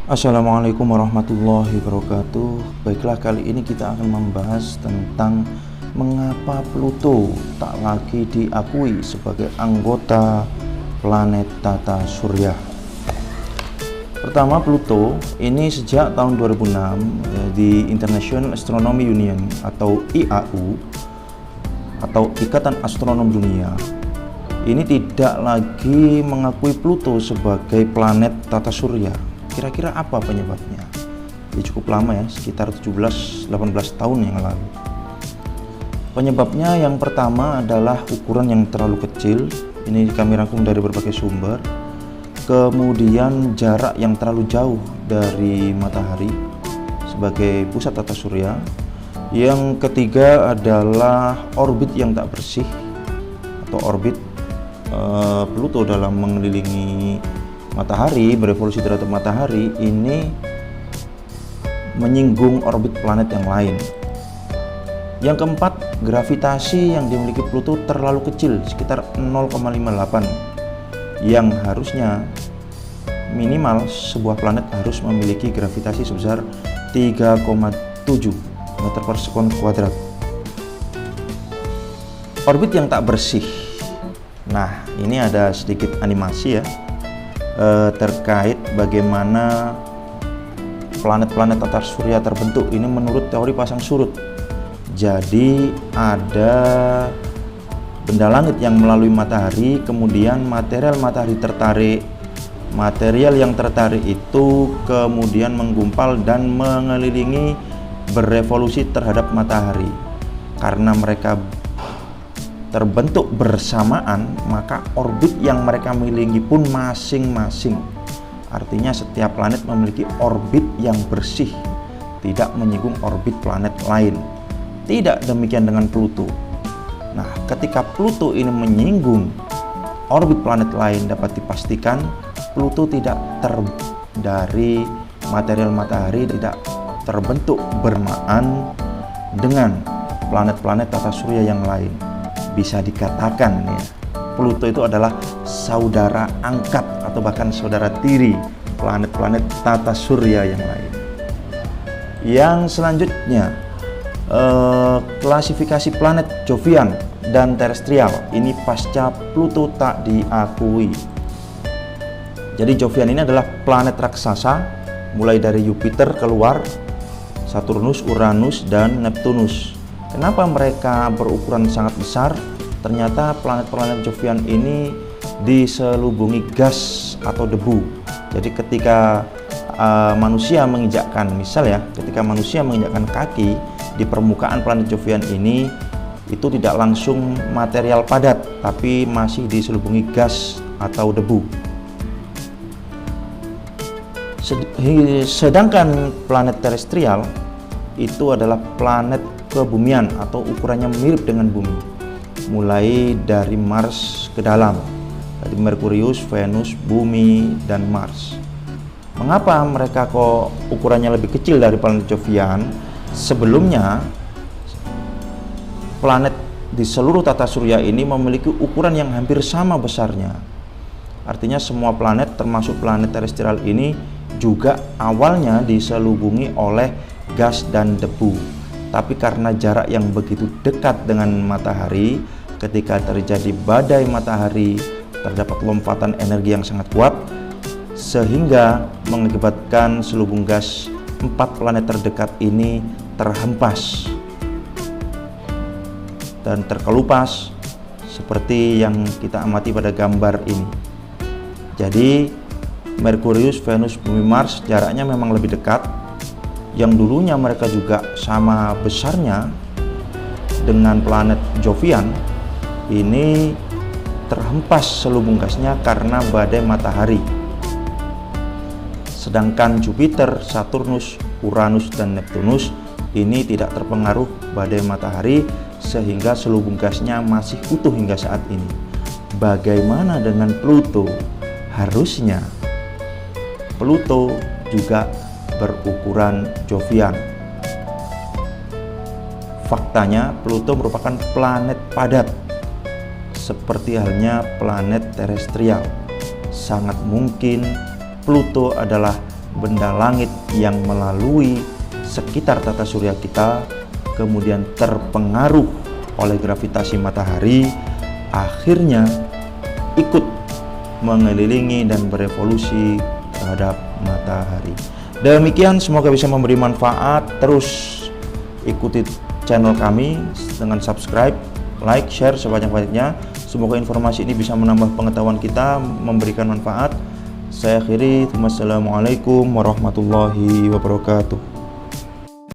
Assalamualaikum warahmatullahi wabarakatuh. Baiklah, kali ini kita akan membahas tentang mengapa Pluto tak lagi diakui sebagai anggota planet tata surya. Pertama, Pluto ini sejak tahun 2006 di International Astronomy Union atau IAU atau Ikatan Astronom Dunia ini tidak lagi mengakui Pluto sebagai planet tata surya. Kira-kira apa penyebabnya? Ya cukup lama ya, sekitar 17-18 tahun yang lalu. Penyebabnya yang pertama adalah ukuran yang terlalu kecil. Ini kami rangkum dari berbagai sumber. Kemudian jarak yang terlalu jauh dari matahari sebagai pusat tata surya. Yang ketiga adalah orbit yang tak bersih atau orbit Pluto dalam mengelilingi matahari, berevolusi terhadap matahari ini menyinggung orbit planet yang lain. Yang keempat, gravitasi yang dimiliki Pluto terlalu kecil, sekitar 0,58, yang harusnya minimal sebuah planet harus memiliki gravitasi sebesar 3,7 meter per sekon kuadrat. Orbit yang tak bersih. Nah, ini ada sedikit animasi ya terkait bagaimana planet-planet tata surya terbentuk ini menurut teori pasang surut. Jadi ada benda langit yang melalui matahari, kemudian material matahari tertarik. Material yang tertarik itu kemudian menggumpal dan mengelilingi berevolusi terhadap matahari. Karena mereka terbentuk bersamaan, maka orbit yang mereka miliki pun masing-masing. Artinya setiap planet memiliki orbit yang bersih, tidak menyinggung orbit planet lain. Tidak demikian dengan Pluto. Nah, ketika Pluto ini menyinggung orbit planet lain, dapat dipastikan Pluto tidak dari material matahari, tidak terbentuk bersamaan dengan planet-planet tata surya yang lain. Bisa dikatakan ya, Pluto itu adalah saudara angkat atau bahkan saudara tiri planet-planet tata surya yang lain. Yang selanjutnya, klasifikasi planet Jovian dan terestrial ini pasca Pluto tak diakui. Jadi Jovian ini adalah planet raksasa, mulai dari Jupiter keluar, Saturnus, Uranus, dan Neptunus. Kenapa mereka berukuran sangat besar? Ternyata planet-planet Jovian ini diselubungi gas atau debu. Jadi ketika manusia menginjakkan, misal ya, ketika manusia menginjakkan kaki di permukaan planet Jovian ini, itu tidak langsung material padat, tapi masih diselubungi gas atau debu. Sedangkan planet terestrial itu adalah planet kebumian atau ukurannya mirip dengan bumi, mulai dari Mars ke dalam, dari Merkurius, Venus, Bumi, dan Mars. Mengapa mereka kok ukurannya lebih kecil dari planet Jovian? Sebelumnya planet di seluruh tata surya ini memiliki ukuran yang hampir sama besarnya. Artinya semua planet termasuk planet terestrial ini juga awalnya diselubungi oleh gas dan debu. Tapi karena jarak yang begitu dekat dengan matahari, ketika terjadi badai matahari, terdapat lompatan energi yang sangat kuat, sehingga mengakibatkan selubung gas 4 planet terdekat ini terhempas dan terkelupas seperti yang kita amati pada gambar ini. Jadi Merkurius, Venus, Bumi, Mars jaraknya memang lebih dekat. Yang dulunya mereka juga sama besarnya dengan planet Jovian, ini terhempas selubung gasnya karena badai matahari. Sedangkan Jupiter, Saturnus, Uranus, dan Neptunus ini tidak terpengaruh badai matahari sehingga selubung gasnya masih utuh hingga saat ini. Bagaimana dengan Pluto? Harusnya Pluto juga berukuran Jovian. Faktanya Pluto merupakan planet padat seperti halnya planet terestrial. Sangat mungkin Pluto adalah benda langit yang melalui sekitar tata surya kita kemudian terpengaruh oleh gravitasi matahari, akhirnya ikut mengelilingi dan berevolusi terhadap matahari. Demikian, semoga bisa memberi manfaat. Terus ikuti channel kami dengan subscribe, like, share sebanyak-banyaknya. Semoga informasi ini bisa menambah pengetahuan kita, memberikan manfaat. Saya akhiri, wassalamualaikum warahmatullahi wabarakatuh.